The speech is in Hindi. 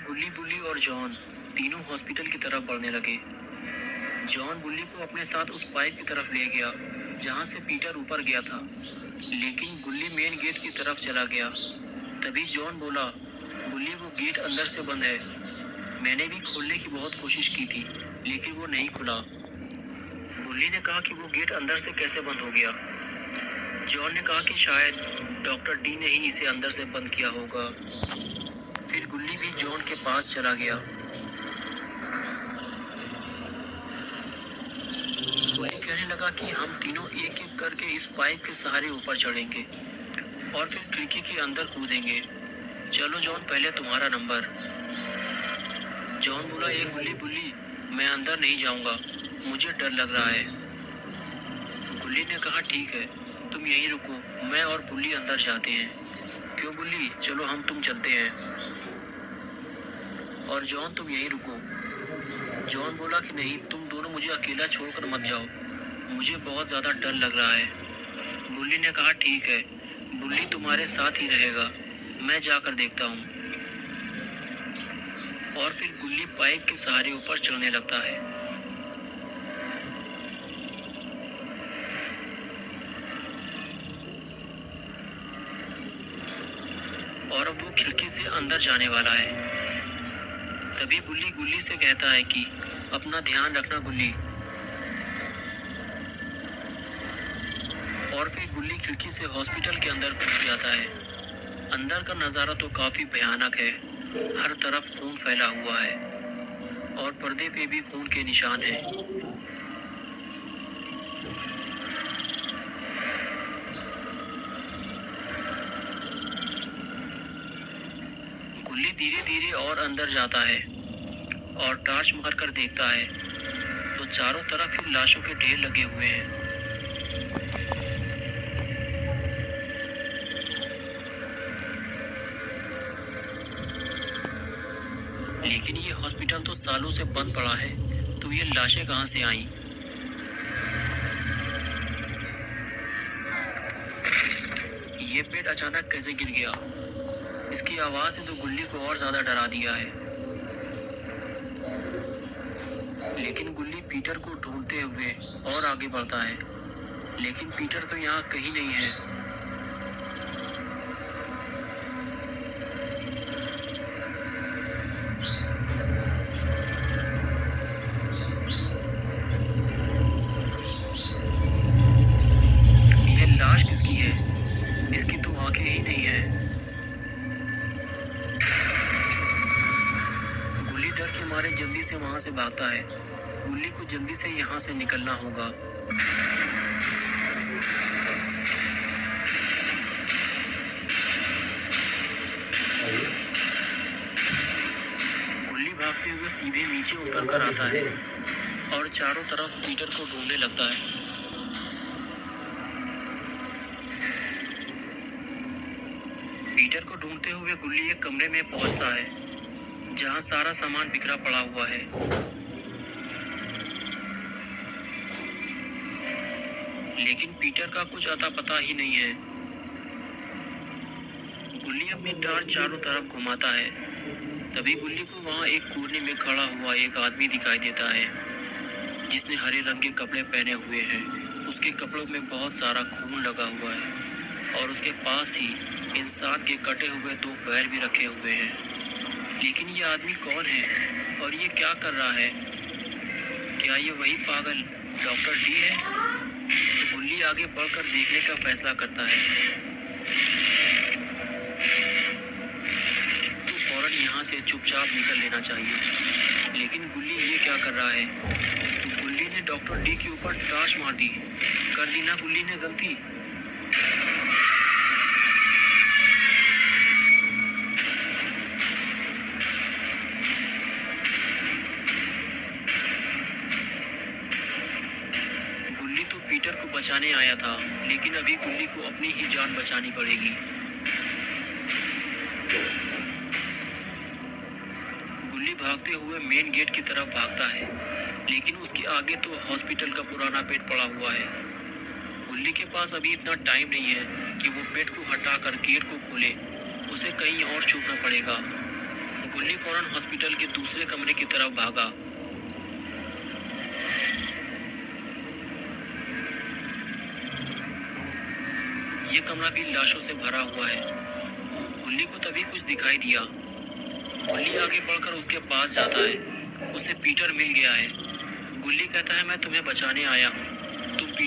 गुल्ली बुल्ली और जॉन तीनों हॉस्पिटल की तरफ बढ़ने लगे। जॉन बुल्ली को अपने साथ उस पाइप की तरफ ले गया जहां से पीटर ऊपर गया था, लेकिन गुल्ली मेन गेट की तरफ चला गया। तभी जॉन बोला, बुल्ली वो गेट अंदर से बंद है। मैंने भी खोलने की बहुत कोशिश की थी, लेकिन वो नहीं खुला। बुल्ली ने कहा कि वो गेट अंदर से कैसे बंद हो गया। जॉन ने कहा कि शायद डॉक्टर डी ने ही इसे अंदर से बंद किया होगा। फिर गुल्ली भी जॉन के पास चला गया। गुल्ली कहने लगा कि हम तीनों एक एक करके इस पाइप के सहारे ऊपर चढ़ेंगे और फिर खिड़की के अंदर कूदेंगे। चलो जॉन, पहले तुम्हारा नंबर। जॉन बोला, ये गुल्ली बुल्ली, मैं अंदर नहीं जाऊंगा, मुझे डर लग रहा है। गुल्ली ने कहा, ठीक है, तुम यहीं रुको, मैं और बुल्ली अंदर जाते हैं। क्यों बुल्ली, चलो तुम चलते हैं। और जॉन, तुम यहीं रुको। जॉन बोला कि नहीं, तुम दोनों मुझे अकेला छोड़कर मत जाओ, मुझे बहुत ज़्यादा डर लग रहा है। बुल्ली ने कहा, ठीक है, बुल्ली तुम्हारे साथ ही रहेगा, मैं जाकर देखता हूँ। और फिर गुल्ली पाइप के सहारे ऊपर चढ़ने लगता है। और अब वो खिड़की से अंदर जाने वाला है। तभी बुल्ली गुल्ली से कहता है कि अपना ध्यान रखना गुल्ली। और फिर गुल्ली खिड़की से हॉस्पिटल के अंदर घुस जाता है। अंदर का नज़ारा तो काफ़ी भयानक है। हर तरफ खून फैला हुआ है और पर्दे पे भी खून के निशान हैं। गुल्ली धीरे धीरे और अंदर जाता है और टॉर्च मारकर देखता है तो चारों तरफ ही लाशों के ढेर लगे हुए हैं। लेकिन ये हॉस्पिटल तो सालों से बंद पड़ा है, तो ये लाशें कहाँ से आईं? ये बेड अचानक कैसे गिर गया? इसकी आवाज़ ने तो गुल्ली को और ज़्यादा डरा दिया है। लेकिन गुल्ली पीटर को ढूंढते हुए और आगे बढ़ता है, लेकिन पीटर तो यहाँ कहीं नहीं है। ये लाश किसकी है? इसकी तो आंखें ही नहीं है। गुल्ली डर के मारे जल्दी से वहां से भागता है। गुल्ली को जल्दी से यहाँ से निकलना होगा। गुल्ली भागते हुए सीधे नीचे उतर कर आता है और चारों तरफ पीटर को ढूंढने लगता है। पीटर को ढूंढते हुए गुल्ली एक कमरे में पहुंचता है जहां सारा सामान बिखरा पड़ा हुआ है। लेकिन पीटर का कुछ अता पता ही नहीं है। गुल्ली अपनी टॉर्च चारों तरफ घुमाता है। तभी गुल्ली को वहां एक कोने में खड़ा हुआ एक आदमी दिखाई देता है जिसने हरे रंग के कपड़े पहने हुए हैं। उसके कपड़ों में बहुत सारा खून लगा हुआ है और उसके पास ही इंसान के कटे हुए 2 पैर भी रखे हुए हैं। लेकिन ये आदमी कौन है और ये क्या कर रहा है? क्या ये वही पागल डॉक्टर डी है? तो गुल्ली आगे बढ़कर देखने का फैसला करता है। तो फौरन यहाँ से चुपचाप निकल लेना चाहिए। लेकिन गुल्ली ये क्या कर रहा है? तो गुल्ली ने डॉक्टर डी के ऊपर टॉर्च मार दी। कर दी ना गुल्ली ने गलती। गुल्ली तो पीटर को बचाने आया था, लेकिन अभी गुल्ली को अपनी ही जान बचानी पड़ेगी। गुल्ली भागते हुए मेन गेट की तरफ भागता है, लेकिन उसके आगे तो हॉस्पिटल का पुराना बेड पड़ा हुआ है। गुल्ली के पास अभी इतना टाइम नहीं है कि वो बेड को हटाकर गेट को खोले। उसे कहीं और छुपना पड़ेगा। गुल्ली फौरन हॉस्पिटल के दूसरे कमरे की तरफ भागा। ये कमरा भी लाशों से भरा हुआ है। गुल्ली को तभी कुछ दिखाई दिया। गुल्ली आगे बढ़कर उसके पास जाता है। उसे पीटर मिल गया है। गुल्ली कहता है, मैं तुम्हें बचाने आया हूँ। तुम पीटर